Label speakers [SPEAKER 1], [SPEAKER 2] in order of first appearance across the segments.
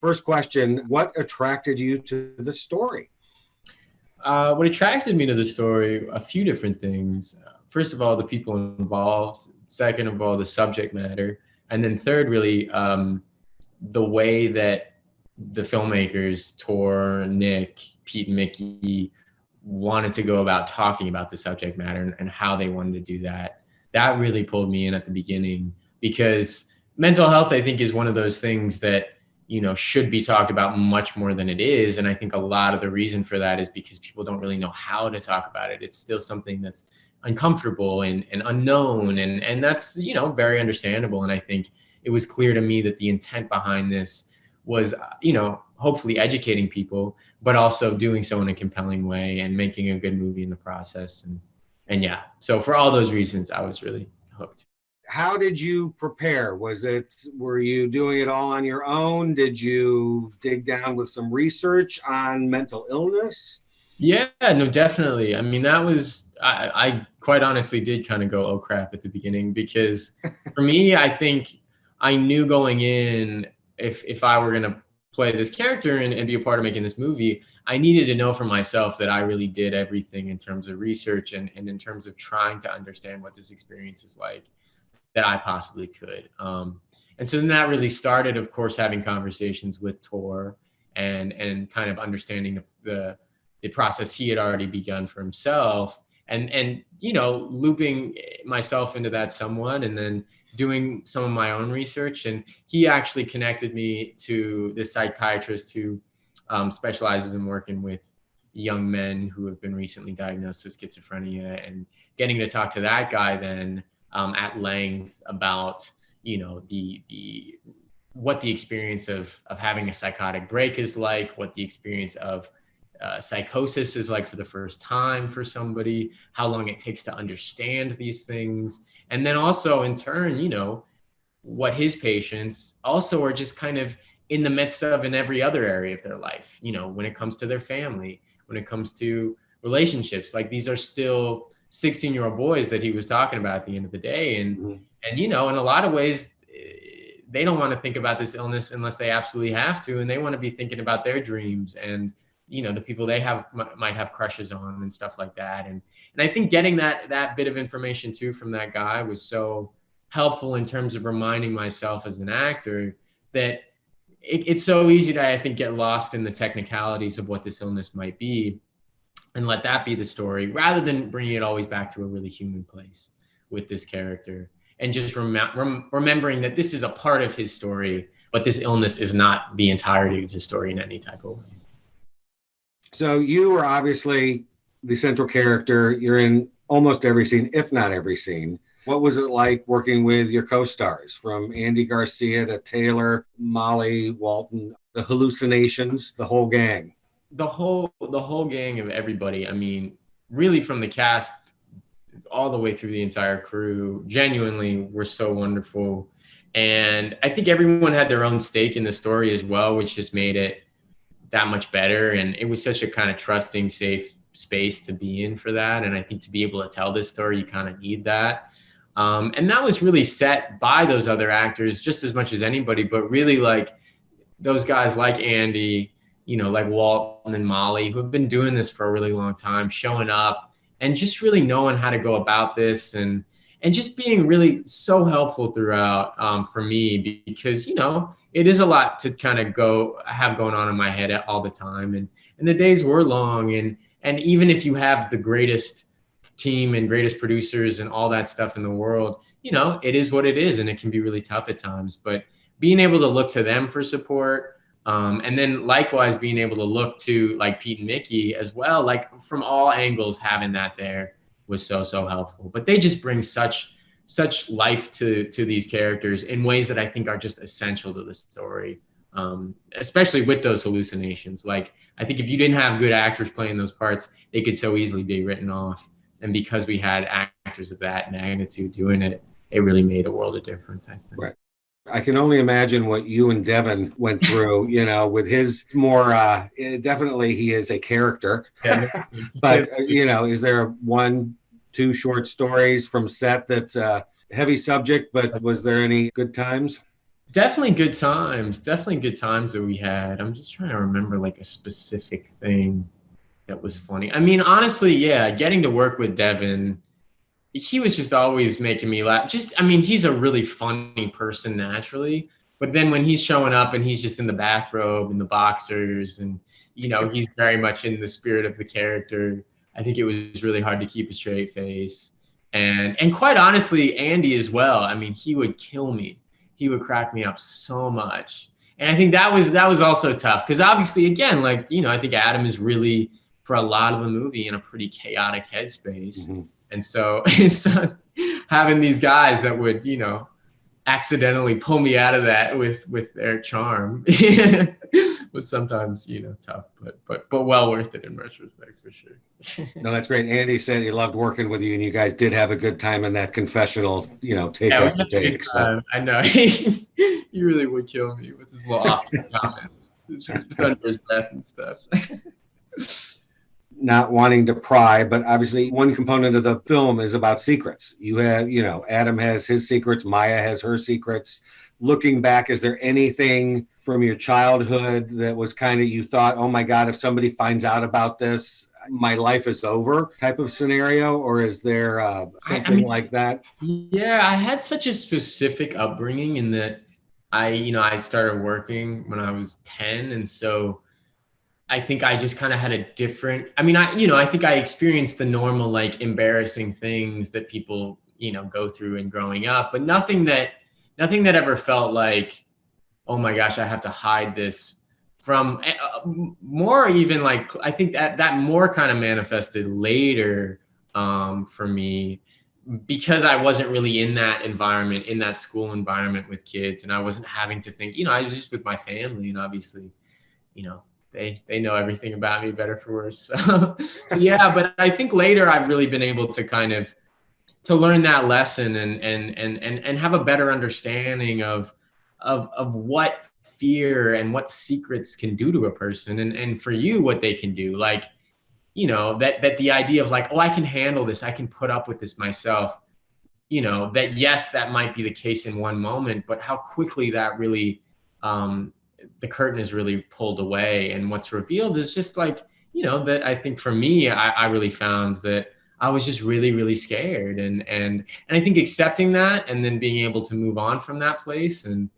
[SPEAKER 1] first question, what attracted you to the story?
[SPEAKER 2] What attracted me to the story, a few different things. First of all, the people involved. Second of all, the subject matter. And then third, really, the way that the filmmakers, Thor, Nick, Pete, and Mickey, wanted to go about talking about the subject matter and how they wanted to do that. That really pulled me in at the beginning, because mental health, I think, is one of those things that, should be talked about much more than it is. And I think a lot of the reason for that is because people don't really know how to talk about it. It's still something that's uncomfortable and unknown. And that's, very understandable. And I think it was clear to me that the intent behind this was, hopefully educating people, but also doing so in a compelling way and making a good movie in the process. And yeah, so for all those reasons, I was really hooked.
[SPEAKER 1] How did you prepare? Were you doing it all on your own? Did you dig down with some research on mental illness?
[SPEAKER 2] Yeah, no, definitely. I mean, I quite honestly did kind of go, oh crap, at the beginning, because for me, I think I knew going in, if I were going to play this character and be a part of making this movie, I needed to know for myself that I really did everything in terms of research and in terms of trying to understand what this experience is like, that I possibly could. And so then that really started, of course, having conversations with Thor and kind of understanding the process he had already begun for himself, and looping myself into that somewhat, and then doing some of my own research. And he actually connected me to this psychiatrist who specializes in working with young men who have been recently diagnosed with schizophrenia, and getting to talk to that guy then at length about, what the experience of having a psychotic break is like, what the experience of psychosis is like for the first time for somebody, how long it takes to understand these things. And then also in turn, what his patients also are just kind of in the midst of in every other area of their life, when it comes to their family, when it comes to relationships. Like, these are still 16-year-old boys that he was talking about at the end of the day. And in a lot of ways, they don't want to think about this illness unless they absolutely have to. And they want to be thinking about their dreams and, the people they might have crushes on and stuff like that. And I think getting that bit of information too from that guy was so helpful in terms of reminding myself as an actor that it's so easy to, I think, get lost in the technicalities of what this illness might be, and let that be the story, rather than bringing it always back to a really human place with this character, and just remembering that this is a part of his story, but this illness is not the entirety of his story in any type of way.
[SPEAKER 1] So you are obviously the central character. You're in almost every scene, if not every scene. What was it like working with your co-stars, from Andy Garcia to Taylor, Molly, Walton, the hallucinations, the whole gang?
[SPEAKER 2] The whole gang of everybody. I mean, really, from the cast all the way through the entire crew, genuinely were so wonderful. And I think everyone had their own stake in the story as well, which just made it that much better. And it was such a kind of trusting, safe space to be in for that. And I think to be able to tell this story, you kind of need that. And that was really set by those other actors just as much as anybody, but really like those guys like Andy, like Walton and Molly, who have been doing this for a really long time, showing up and just really knowing how to go about this, and just being really so helpful throughout for me, because, it is a lot to kind of have going on in my head all the time. And the days were long. And even if you have the greatest team and greatest producers and all that stuff in the world, it is what it is. And it can be really tough at times, but being able to look to them for support, and then likewise being able to look to like Pete and Mickey as well, like from all angles, having that there was so helpful. But they just bring such life to these characters in ways that I think are just essential to the story, especially with those hallucinations. Like, I think if you didn't have good actors playing those parts, they could so easily be written off. And because we had actors of that magnitude doing it, it really made a world of difference, I think.
[SPEAKER 1] Right. I can only imagine what you and Devin went through, with his more, definitely he is a character. Yeah. But, is there 1-2 short stories from set that's a heavy subject, but was there any good times?
[SPEAKER 2] Definitely good times. Definitely good times that we had. I'm just trying to remember like a specific thing that was funny. I mean, honestly, yeah, getting to work with Devin, he was just always making me laugh. I mean, he's a really funny person naturally, but then when he's showing up and he's just in the bathrobe and the boxers and, he's very much in the spirit of the character, I think it was really hard to keep a straight face. And quite honestly, Andy as well. I mean, he would kill me. He would crack me up so much. And I think that was also tough because obviously, again, like, I think Adam is really, for a lot of the movie, in a pretty chaotic headspace. Mm-hmm. And so having these guys that would, accidentally pull me out of that with their charm was sometimes, tough, but well worth it in retrospect for sure.
[SPEAKER 1] No, that's great. Andy said he loved working with you, and you guys did have a good time in that confessional, take after take. So.
[SPEAKER 2] I know he really would kill me with his little awkward comments, just under his breath and stuff.
[SPEAKER 1] Not wanting to pry, but obviously one component of the film is about secrets. You have, Adam has his secrets, Maya has her secrets. Looking back, is there anything from your childhood that was kind of, you thought, oh my God, if somebody finds out about this, my life is over type of scenario? Or is there something like that?
[SPEAKER 2] Yeah, I had such a specific upbringing in that I started working when I was 10. And so I think I just kind of had a different, I think I experienced the normal, like, embarrassing things that people, go through in growing up, but nothing that ever felt like, oh my gosh, I have to hide this from more. Even like, I think that more kind of manifested later for me, because I wasn't really in that environment, in that school environment with kids, and I wasn't having to think, I was just with my family, and obviously, they know everything about me, better for worse. So yeah, but I think later I've really been able to kind of to learn that lesson and have a better understanding of what fear and what secrets can do to a person, and for you, what they can do. Like, that the idea of like, oh, I can handle this, I can put up with this myself. That yes, that might be the case in one moment, but how quickly that really the curtain is really pulled away, and what's revealed is just like, that I think for me, I really found that I was just really, really scared, and I think accepting that and then being able to move on from that place and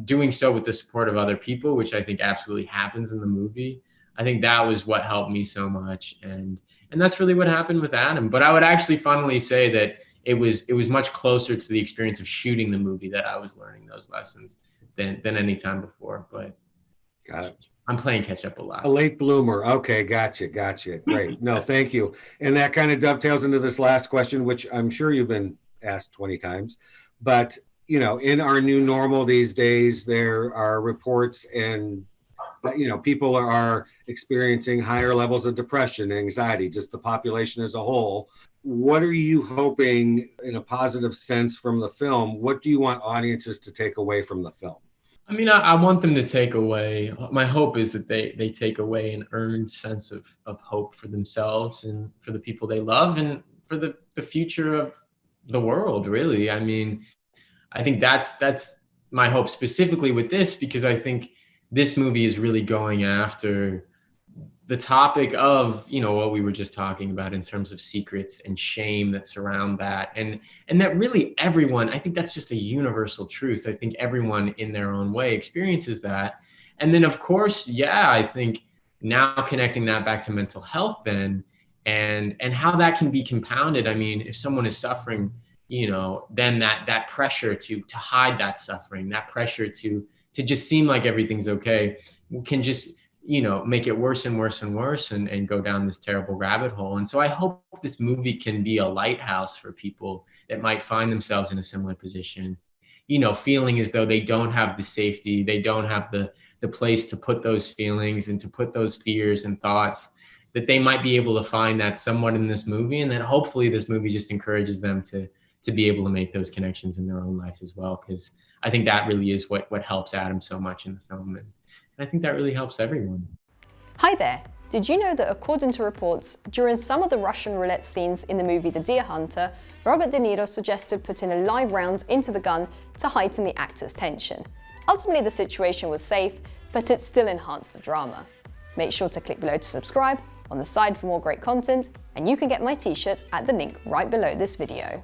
[SPEAKER 2] doing so with the support of other people, which I think absolutely happens in the movie. I think that was what helped me so much, and that's really what happened with Adam. But I would actually funnily say that it was much closer to the experience of shooting the movie that I was learning those lessons than any time before. But
[SPEAKER 1] got it.
[SPEAKER 2] I'm playing catch up a lot.
[SPEAKER 1] A late bloomer. Okay, gotcha. Great. No, thank you. And that kind of dovetails into this last question, which I'm sure you've been asked 20 times. But, in our new normal these days, there are reports and, people are experiencing higher levels of depression, anxiety, just the population as a whole. What are you hoping, in a positive sense, from the film? What do you want audiences to take away from the film?
[SPEAKER 2] I want them to take away, my hope is that they take away an earned sense of hope for themselves and for the people they love and for the future of the world, really. I think that's my hope specifically with this, because I think this movie is really going after the topic of, what we were just talking about in terms of secrets and shame that surround that. And that really everyone, I think that's just a universal truth. I think everyone in their own way experiences that. And then of course, yeah, I think now connecting that back to mental health then, and how that can be compounded. If someone is suffering, then that pressure to hide that suffering, that pressure to just seem like everything's okay, can just, make it worse and worse and worse and go down this terrible rabbit hole. And so I hope this movie can be a lighthouse for people that might find themselves in a similar position, feeling as though they don't have the safety, they don't have the place to put those feelings and to put those fears and thoughts, that they might be able to find that somewhat in this movie. And that hopefully this movie just encourages them to be able to make those connections in their own life as well. Because I think that really is what helps Adam so much in the film. And I think that really helps everyone.
[SPEAKER 3] Hi there. Did you know that according to reports, during some of the Russian roulette scenes in the movie The Deer Hunter, Robert De Niro suggested putting a live round into the gun to heighten the actor's tension. Ultimately, the situation was safe, but it still enhanced the drama. Make sure to click below to subscribe, on the side for more great content, and you can get my t-shirt at the link right below this video.